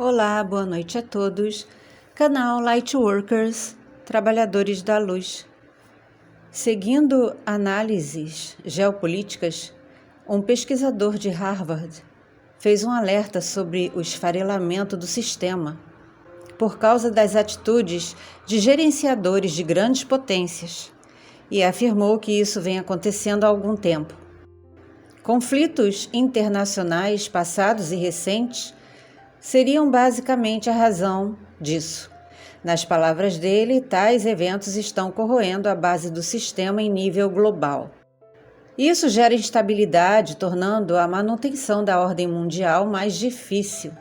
Olá, boa noite a todos. Canal Lightworkers, Trabalhadores da Luz. Seguindo análises geopolíticas, um pesquisador de Harvard fez um alerta sobre o esfarelamento do sistema por causa das atitudes de gerenciadores de grandes potências e afirmou que isso vem acontecendo há algum tempo. Conflitos internacionais passados e recentes seriam basicamente a razão disso. Nas palavras dele, tais eventos estão corroendo a base do sistema em nível global. Isso gera instabilidade, tornando a manutenção da ordem mundial mais difícil.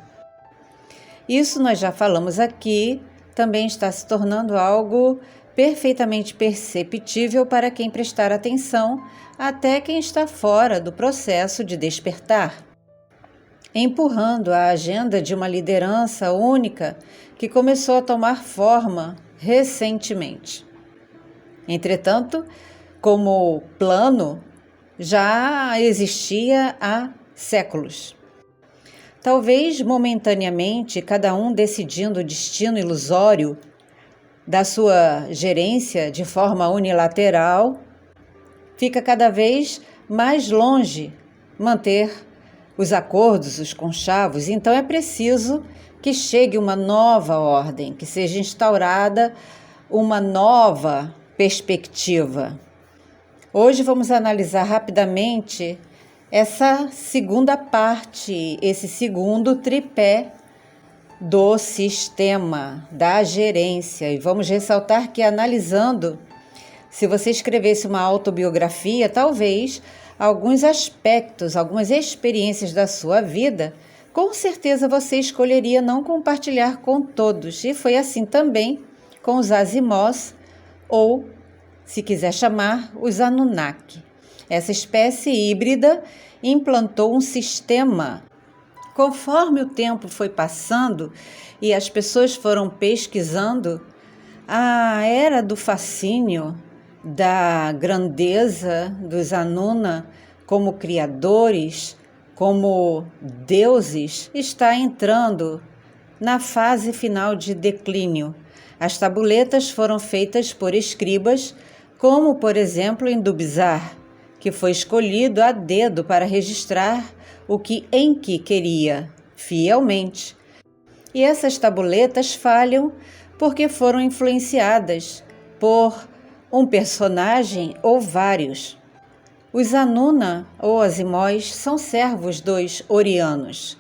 Isso nós já falamos aqui, também está se tornando algo perfeitamente perceptível para quem prestar atenção, até quem está fora do processo de despertar, empurrando a agenda de uma liderança única que começou a tomar forma recentemente. Entretanto, como plano, já existia há séculos. Talvez momentaneamente, cada um decidindo o destino ilusório da sua gerência de forma unilateral, fica cada vez mais longe manter os acordos, os conchavos. Então é preciso que chegue uma nova ordem, que seja instaurada uma nova perspectiva. Hoje vamos analisar rapidamente essa segunda parte, esse segundo tripé do sistema, da gerência. E vamos ressaltar que analisando, se você escrevesse uma autobiografia, talvez alguns aspectos, algumas experiências da sua vida, com certeza você escolheria não compartilhar com todos. E foi assim também com os Azimuth, ou, se quiser chamar, os Anunnaki. Essa espécie híbrida implantou um sistema. Conforme o tempo foi passando e as pessoas foram pesquisando, a era do fascínio, da grandeza dos Anuna como criadores, como deuses, está entrando na fase final de declínio. As tabuletas foram feitas por escribas, como por exemplo em Dubzar, que foi escolhido a dedo para registrar o que Enki queria, fielmente. E essas tabuletas falham porque foram influenciadas por um personagem ou vários. Os Anuna ou Azimuth são servos dos Orianos,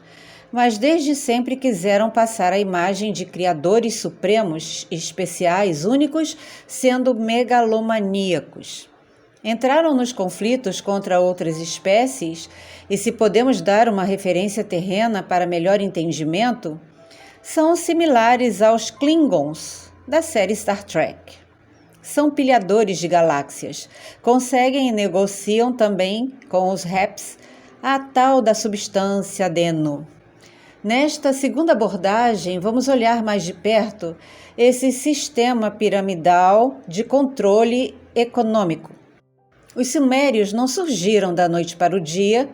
mas desde sempre quiseram passar a imagem de criadores supremos, especiais, únicos, sendo megalomaníacos. Entraram nos conflitos contra outras espécies e, se podemos dar uma referência terrena para melhor entendimento, são similares aos Klingons da série Star Trek. São pilhadores de galáxias, conseguem e negociam também com os Reps a tal da substância Deno. Nesta segunda abordagem, vamos olhar mais de perto esse sistema piramidal de controle econômico. Os sumérios não surgiram da noite para o dia,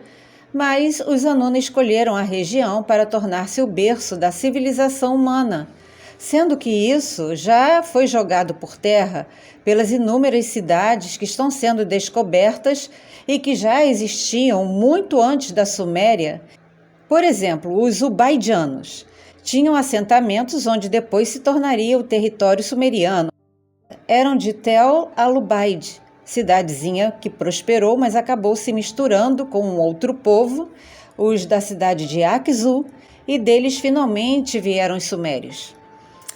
mas os Anuna escolheram a região para tornar-se o berço da civilização humana, sendo que isso já foi jogado por terra pelas inúmeras cidades que estão sendo descobertas e que já existiam muito antes da Suméria. Por exemplo, os Ubaidianos tinham assentamentos onde depois se tornaria o território sumeriano. Eram de Tel al-Ubaid, cidadezinha que prosperou, mas acabou se misturando com um outro povo, os da cidade de Akzu, e deles finalmente vieram os sumérios.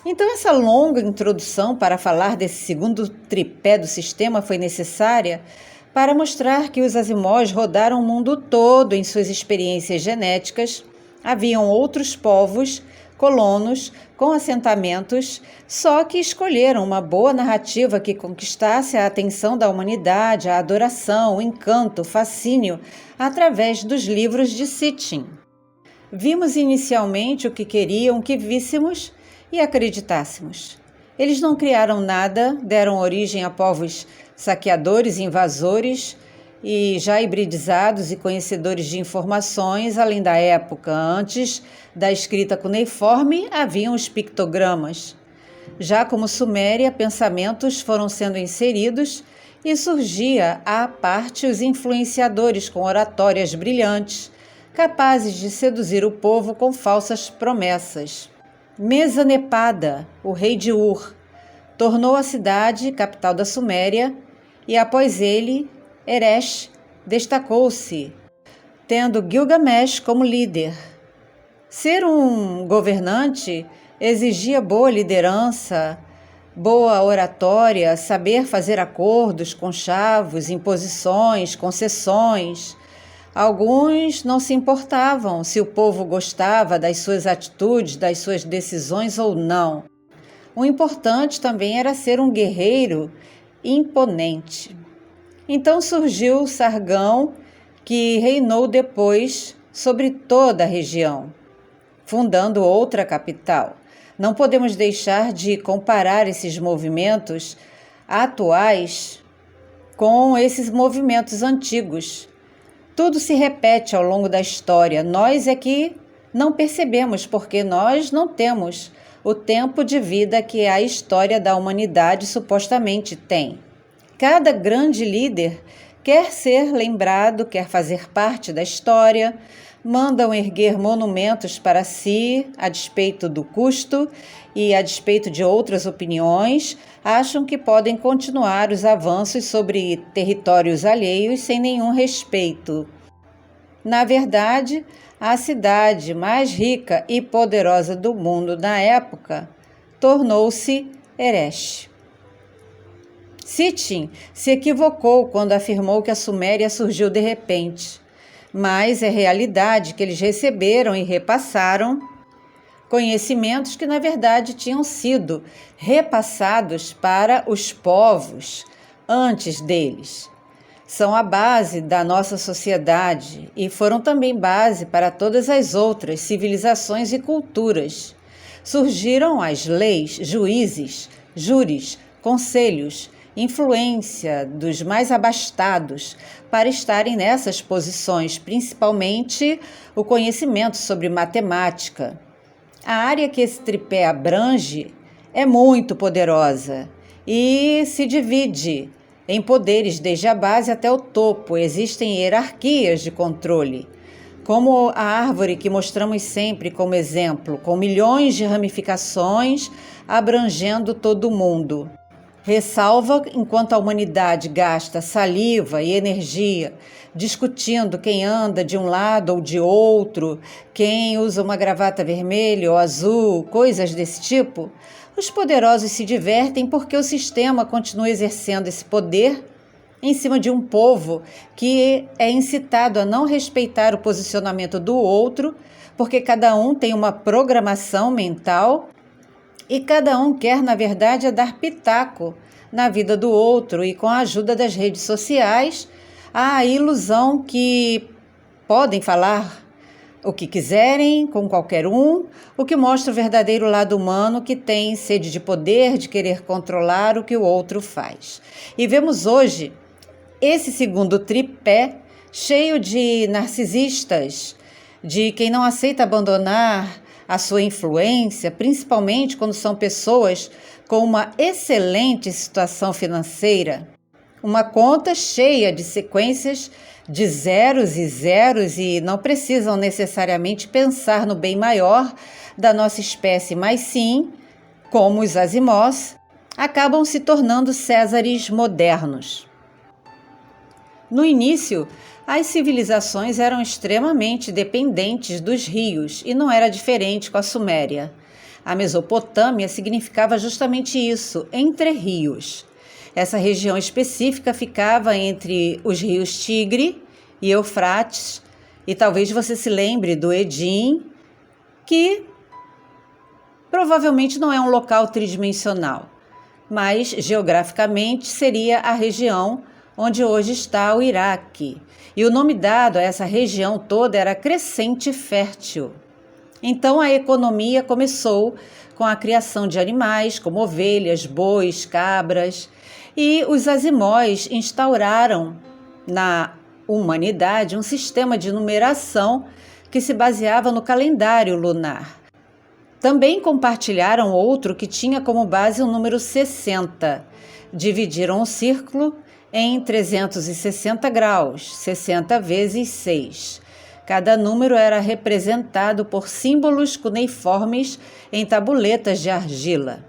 Então essa longa introdução para falar desse segundo tripé do sistema foi necessária para mostrar que os Azimuth rodaram o mundo todo em suas experiências genéticas. Haviam outros povos, colonos, com assentamentos, só que escolheram uma boa narrativa que conquistasse a atenção da humanidade, a adoração, o encanto, o fascínio, através dos livros de Sitchin. Vimos inicialmente o que queriam que víssemos e acreditássemos. Eles não criaram nada, deram origem a povos saqueadores, invasores, e já hibridizados e conhecedores de informações além da época. Antes da escrita cuneiforme, haviam os pictogramas. Já como Suméria, pensamentos foram sendo inseridos e surgia à parte os influenciadores com oratórias brilhantes, capazes de seduzir o povo com falsas promessas. Mesanepada, o rei de Ur, tornou a cidade capital da Suméria e após ele, Eresh destacou-se, tendo Gilgamesh como líder. Ser um governante exigia boa liderança, boa oratória, saber fazer acordos, conchavos, imposições, concessões. Alguns não se importavam se o povo gostava das suas atitudes, das suas decisões ou não. O importante também era ser um guerreiro imponente. Então surgiu Sargão, que reinou depois sobre toda a região, fundando outra capital. Não podemos deixar de comparar esses movimentos atuais com esses movimentos antigos. Tudo se repete ao longo da história. Nós é que não percebemos, porque nós não temos o tempo de vida que a história da humanidade supostamente tem. Cada grande líder quer ser lembrado, quer fazer parte da história, mandam erguer monumentos para si, a despeito do custo e a despeito de outras opiniões, acham que podem continuar os avanços sobre territórios alheios sem nenhum respeito. Na verdade, a cidade mais rica e poderosa do mundo na época tornou-se Eresh. Sitchin se equivocou quando afirmou que a Suméria surgiu de repente, mas é realidade que eles receberam e repassaram conhecimentos que, na verdade, tinham sido repassados para os povos antes deles. São a base da nossa sociedade e foram também base para todas as outras civilizações e culturas. Surgiram as leis, juízes, júris, conselhos, influência dos mais abastados para estarem nessas posições, principalmente o conhecimento sobre matemática. A área que esse tripé abrange é muito poderosa e se divide em poderes desde a base até o topo. Existem hierarquias de controle, como a árvore que mostramos sempre como exemplo, com milhões de ramificações abrangendo todo o mundo. Ressalva enquanto a humanidade gasta saliva e energia discutindo quem anda de um lado ou de outro, quem usa uma gravata vermelha ou azul, coisas desse tipo, os poderosos se divertem porque o sistema continua exercendo esse poder em cima de um povo que é incitado a não respeitar o posicionamento do outro, porque cada um tem uma programação mental e cada um quer, na verdade, dar pitaco na vida do outro e com a ajuda das redes sociais, há a ilusão que podem falar o que quiserem com qualquer um, o que mostra o verdadeiro lado humano que tem sede de poder, de querer controlar o que o outro faz. E vemos hoje esse segundo tripé cheio de narcisistas, de quem não aceita abandonar a sua influência, principalmente quando são pessoas com uma excelente situação financeira, uma conta cheia de sequências de zeros e não precisam necessariamente pensar no bem maior da nossa espécie, mas sim, como os Azimós, acabam se tornando Césares modernos. No início, as civilizações eram extremamente dependentes dos rios e não era diferente com a Suméria. A Mesopotâmia significava justamente isso, entre rios. Essa região específica ficava entre os rios Tigre e Eufrates, e talvez você se lembre do Edim, que provavelmente não é um local tridimensional, mas geograficamente seria a região onde hoje está o Iraque. E o nome dado a essa região toda era Crescente Fértil. Então a economia começou com a criação de animais como ovelhas, bois, cabras, e os Azimós instauraram, na humanidade um sistema de numeração que se baseava no calendário lunar. Também compartilharam outro que tinha como base o número 60. Dividiram o círculo em 360 graus, 60 vezes 6. Cada número era representado por símbolos cuneiformes em tabuletas de argila.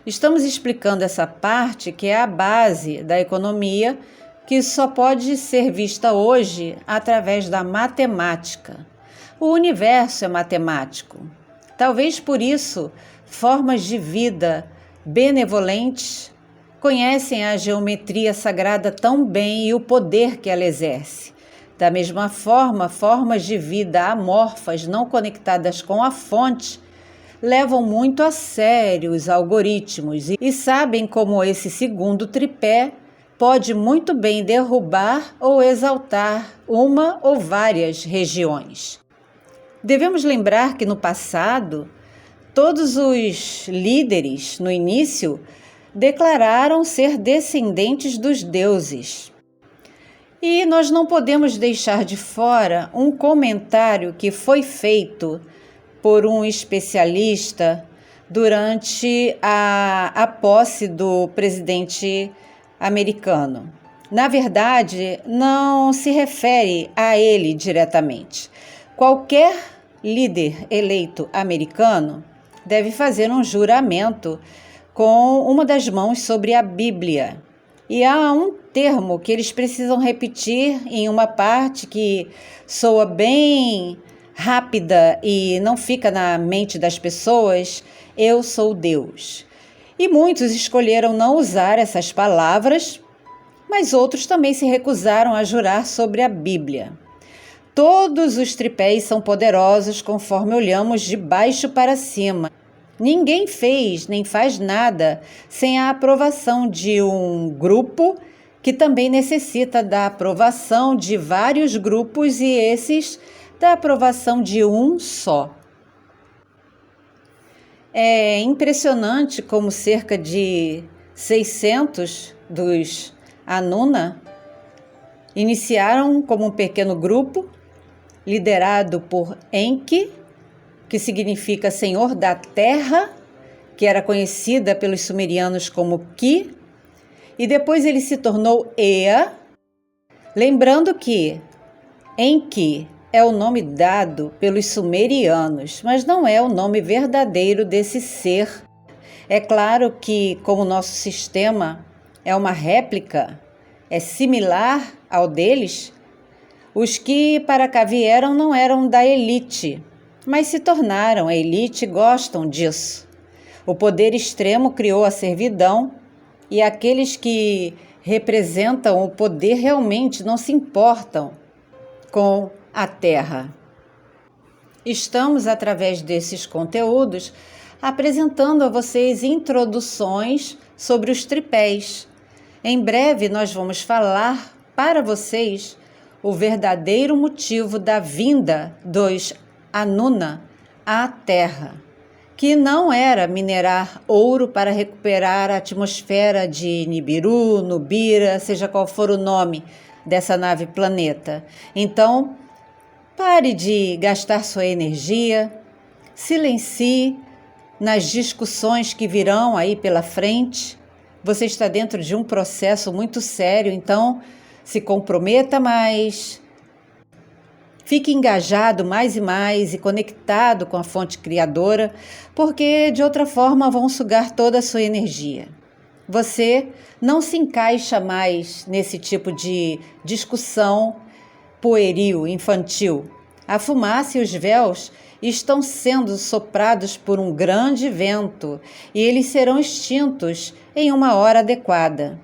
Estamos explicando essa parte que é a base da economia, que só pode ser vista hoje através da matemática. O universo é matemático. Talvez por isso, formas de vida benevolentes conhecem a geometria sagrada tão bem e o poder que ela exerce. Da mesma forma, formas de vida amorfas não conectadas com a fonte levam muito a sério os algoritmos e sabem como esse segundo tripé pode muito bem derrubar ou exaltar uma ou várias regiões. Devemos lembrar que no passado, todos os líderes, no início, declararam ser descendentes dos deuses. E nós não podemos deixar de fora um comentário que foi feito por um especialista durante a posse do presidente americano. Na verdade, não se refere a ele diretamente. Qualquer líder eleito americano deve fazer um juramento com uma das mãos sobre a Bíblia. E há um termo que eles precisam repetir em uma parte que soa bem rápida e não fica na mente das pessoas: eu sou Deus. E muitos escolheram não usar essas palavras, mas outros também se recusaram a jurar sobre a Bíblia. Todos os tripés são poderosos conforme olhamos de baixo para cima. Ninguém fez nem faz nada sem a aprovação de um grupo que também necessita da aprovação de vários grupos e esses da aprovação de um só. É impressionante como cerca de 600 dos Anuna iniciaram como um pequeno grupo liderado por Enki, que significa Senhor da Terra, que era conhecida pelos sumerianos como Ki, e depois ele se tornou Ea, lembrando que Enki é o nome dado pelos sumerianos, mas não é o nome verdadeiro desse ser. É claro que, como o nosso sistema é uma réplica, é similar ao deles, os que para cá vieram não eram da elite, mas se tornaram a elite e gostam disso. O poder extremo criou a servidão e aqueles que representam o poder realmente não se importam com a terra. Estamos, através desses conteúdos, apresentando a vocês introduções sobre os tripés. Em breve nós vamos falar para vocês o verdadeiro motivo da vinda dos Anuna à Terra, que não era minerar ouro para recuperar a atmosfera de Nibiru, Nubira, seja qual for o nome dessa nave planeta. Então, pare de gastar sua energia, silencie nas discussões que virão aí pela frente. Você está dentro de um processo muito sério, então se comprometa mais, fique engajado mais e mais e conectado com a fonte criadora, porque de outra forma vão sugar toda a sua energia. Você não se encaixa mais nesse tipo de discussão pueril, infantil. A fumaça e os véus estão sendo soprados por um grande vento e eles serão extintos em uma hora adequada.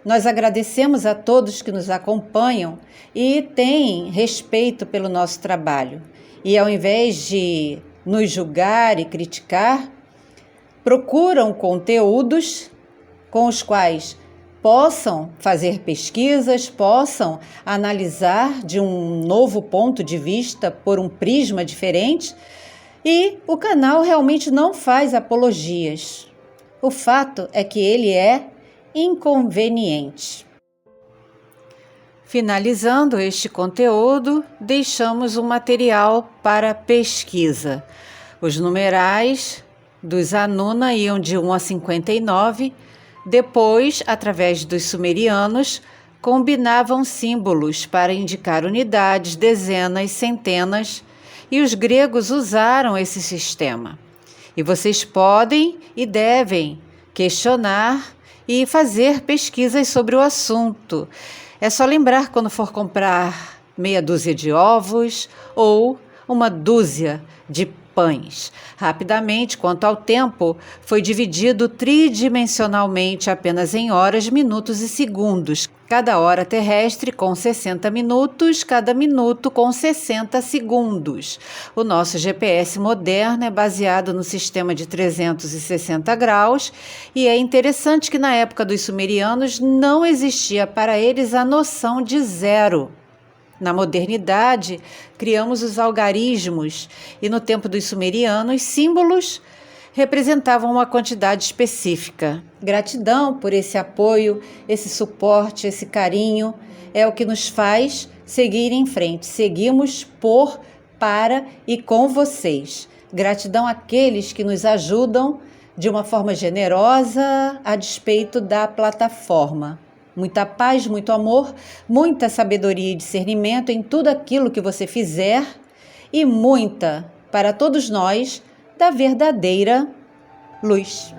Nós agradecemos a todos que nos acompanham e têm respeito pelo nosso trabalho. E ao invés de nos julgar e criticar, procuram conteúdos com os quais possam fazer pesquisas, possam analisar de um novo ponto de vista por um prisma diferente. E o canal realmente não faz apologias. O fato é que ele é inconveniente. Finalizando este conteúdo, deixamos um material para pesquisa. Os numerais dos Anuna iam de 1 a 59, depois, através dos sumerianos, combinavam símbolos para indicar unidades, dezenas, centenas, e os gregos usaram esse sistema. E vocês podem e devem questionar e fazer pesquisas sobre o assunto. É só lembrar quando for comprar meia dúzia de ovos ou uma dúzia de pães. Rapidamente, quanto ao tempo, foi dividido tridimensionalmente apenas em horas, minutos e segundos. Cada hora terrestre com 60 minutos, cada minuto com 60 segundos. O nosso GPS moderno é baseado no sistema de 360 graus e é interessante que na época dos sumerianos não existia para eles a noção de zero. Na modernidade, criamos os algarismos e no tempo dos sumerianos, símbolos representavam uma quantidade específica. Gratidão por esse apoio, esse suporte, esse carinho, é o que nos faz seguir em frente. Seguimos por, para e com vocês. Gratidão àqueles que nos ajudam de uma forma generosa a despeito da plataforma. Muita paz, muito amor, muita sabedoria e discernimento em tudo aquilo que você fizer e muita, para todos nós, da verdadeira luz.